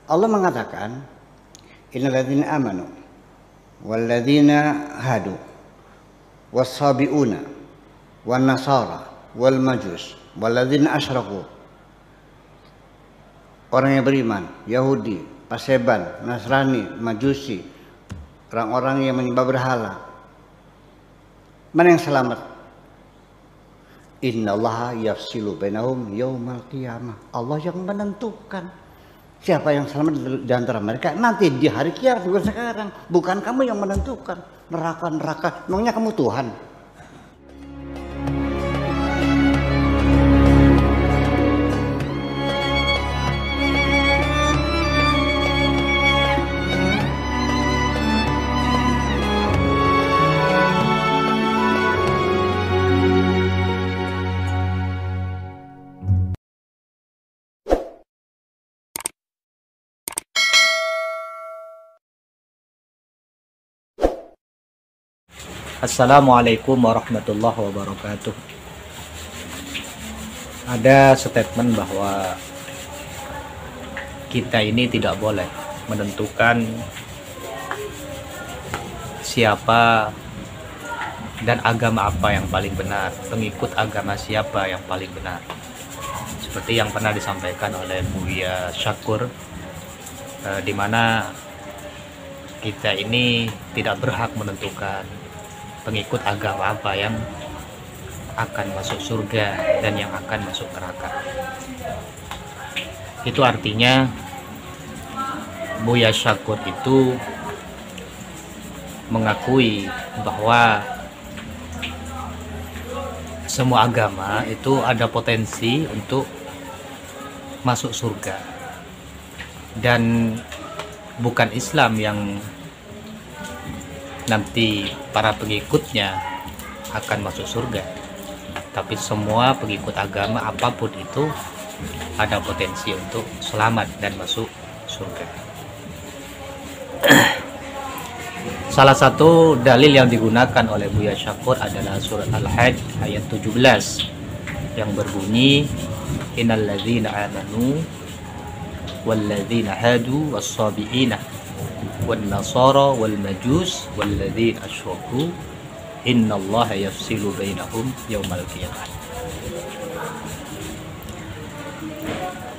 Allah mengatakan, innal ladzina amanu wal ladzina hadu was-sabiuna wan nasara wal majus wal ladzina asyraku. Orang yang beriman, Yahudi, Paseban, Nasrani, Majusi, orang-orang yang menyembah berhala, mana yang selamat? Innallaha yafsilu bainahum yaumal qiyamah. Allah yang menentukan siapa yang selamat di antara mereka nanti di hari kiamat, bukan sekarang. Bukan kamu yang menentukan neraka. Memangnya kamu Tuhan? Assalamualaikum warahmatullahi wabarakatuh. Ada statement bahwa kita ini tidak boleh menentukan siapa dan agama apa yang paling benar, pengikut agama siapa yang paling benar. Seperti yang pernah disampaikan oleh Buya Syakur, di mana kita ini tidak berhak menentukan pengikut agama apa yang akan masuk surga dan yang akan masuk neraka. Itu artinya Buya Syakur itu mengakui bahwa semua agama itu ada potensi untuk masuk surga, dan bukan Islam yang nanti para pengikutnya akan masuk surga, tapi semua pengikut agama apapun itu ada potensi untuk selamat dan masuk surga. Salah satu dalil yang digunakan oleh Buya Syakur adalah surat Al-Hajj ayat 17 yang berbunyi, innal ladzina amanu wal ladzina hadu was-sabiina wan nasara wal majus wal ladzina asyraku innallaha yafsilu bainahum yaumal qiyamah.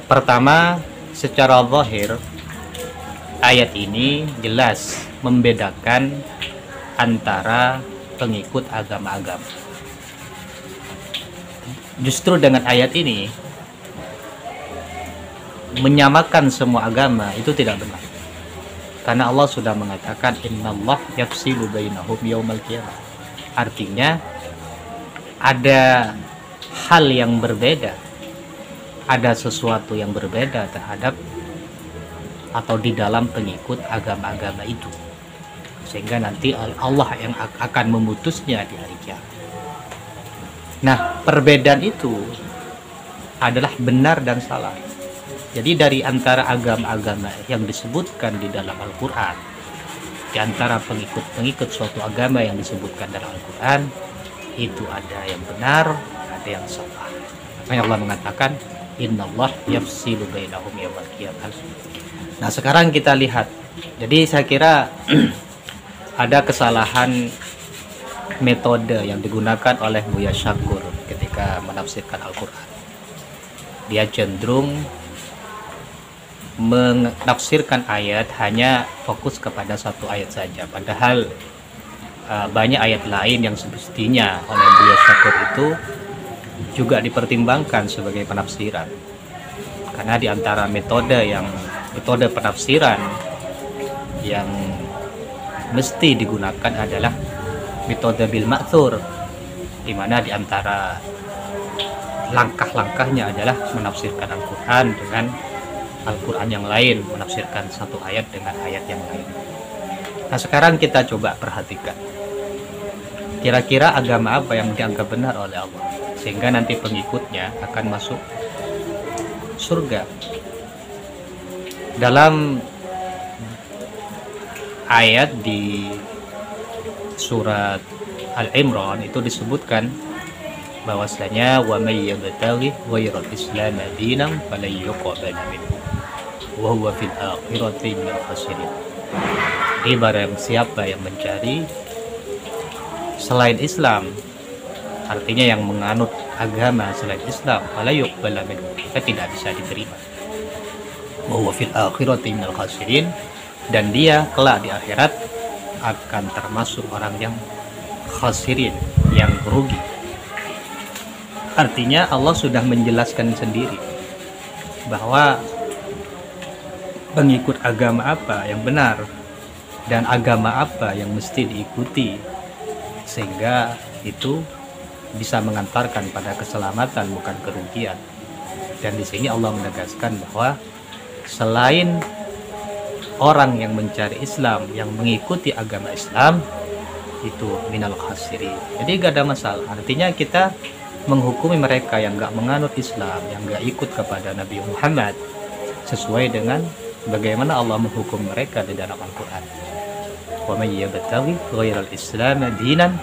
Pertama, secara zahir ayat ini jelas membedakan antara pengikut agama-agama. Justru dengan ayat ini menyamakan semua agama itu tidak benar. Karena Allah sudah mengatakan innallah yafsilu bainahum yaumal qiyamah. Artinya ada hal yang berbeda, ada sesuatu yang berbeda terhadap atau di dalam pengikut agama-agama itu, sehingga nanti Allah yang akan memutusnya di hari kiamat. Nah, perbedaan itu adalah benar dan salah. Jadi dari antara agama-agama yang disebutkan di dalam Al-Quran, di antara pengikut-pengikut suatu agama yang disebutkan dalam Al-Quran, itu ada yang benar, ada yang salah. Makanya Allah mengatakan innallah yafsilu bainahum yaumal qiyamah. Nah, sekarang kita lihat. Jadi saya kira ada kesalahan metode yang digunakan oleh Buya Syakur ketika menafsirkan Al-Quran. Dia cenderung menafsirkan ayat hanya fokus kepada satu ayat saja, padahal banyak ayat lain yang semestinya oleh Buya Syakur itu juga dipertimbangkan sebagai penafsiran. Karena di antara metode penafsiran yang mesti digunakan adalah metode bil ma'thur, di mana di antara langkah-langkahnya adalah menafsirkan Al-Quran dengan Al-Quran yang lain, menafsirkan satu ayat dengan ayat yang lain. Nah, sekarang kita coba perhatikan kira-kira agama apa yang dianggap benar oleh Allah sehingga nanti pengikutnya akan masuk surga. Dalam ayat di surat Al-Imran itu disebutkan bahwasanya wa may yabtaghi ghairal islam dinan falan yuqbala minhu. wa huwa fil akhirati minal khasirin. Jadi barang siapa yang mencari selain Islam, artinya yang menganut agama selain Islam, fala yuqbala minhu, maka tidak bisa diterima. Wa huwa fil akhirati minal khasirin, dan dia kelak di akhirat akan termasuk orang yang khasirin, yang rugi. Artinya Allah sudah menjelaskan sendiri bahwa pengikut agama apa yang benar dan agama apa yang mesti diikuti, sehingga itu bisa mengantarkan pada keselamatan bukan kerugian. Dan di sini Allah menegaskan bahwa selain orang yang mencari Islam, yang mengikuti agama Islam, itu minal khasirin. Jadi gak ada masalah. Artinya kita menghukumi mereka yang gak menganut Islam, yang gak ikut kepada Nabi Muhammad, sesuai dengan bagaimana Allah menghukum mereka di dalam Al-Quran. Wa may yabtaghi ghairal Islam dinan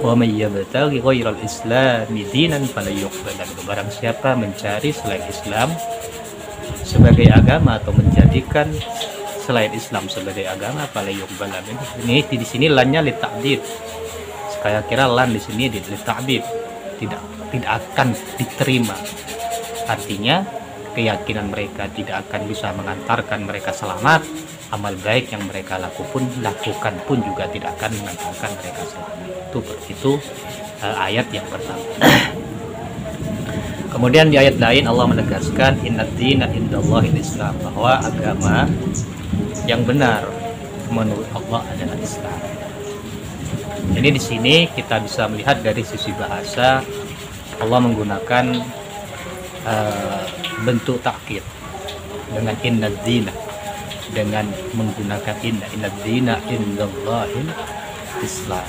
wa may yabtaghi ghairal Islam dinan fala yuqbal minhu. Barang siapa mencari selain Islam sebagai agama atau menjadikan selain Islam sebagai agama, fala yuqbal minhu. Ini di sini lannya li ta'did. Saya kira lan di sini li ta'did, tidak akan diterima. Artinya keyakinan mereka tidak akan bisa mengantarkan mereka selamat, amal baik yang mereka lakukan pun juga tidak akan mengantarkan mereka selamat. Itu ayat yang pertama. Kemudian di ayat lain Allah menegaskan innad dina indallahil Islam, bahwa agama yang benar menurut Allah adalah Islam. Jadi di sini kita bisa melihat dari sisi bahasa Allah menggunakan bentuk takkid dengan innad dina, dengan menggunakan innad dina indallahil Islam.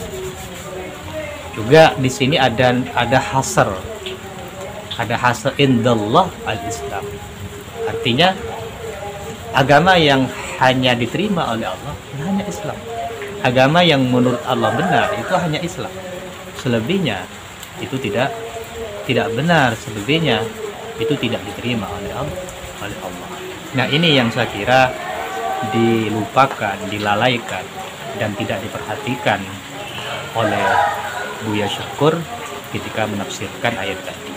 Juga di sini ada hasr indallah al-Islam. Artinya agama yang hanya diterima oleh Allah hanya Islam. Agama yang menurut Allah benar itu hanya Islam. Selebihnya itu tidak benar, selebihnya itu tidak diterima oleh Allah. Nah, ini yang saya kira dilupakan, dilalaikan, dan tidak diperhatikan oleh Buya Syukur ketika menafsirkan ayat tadi.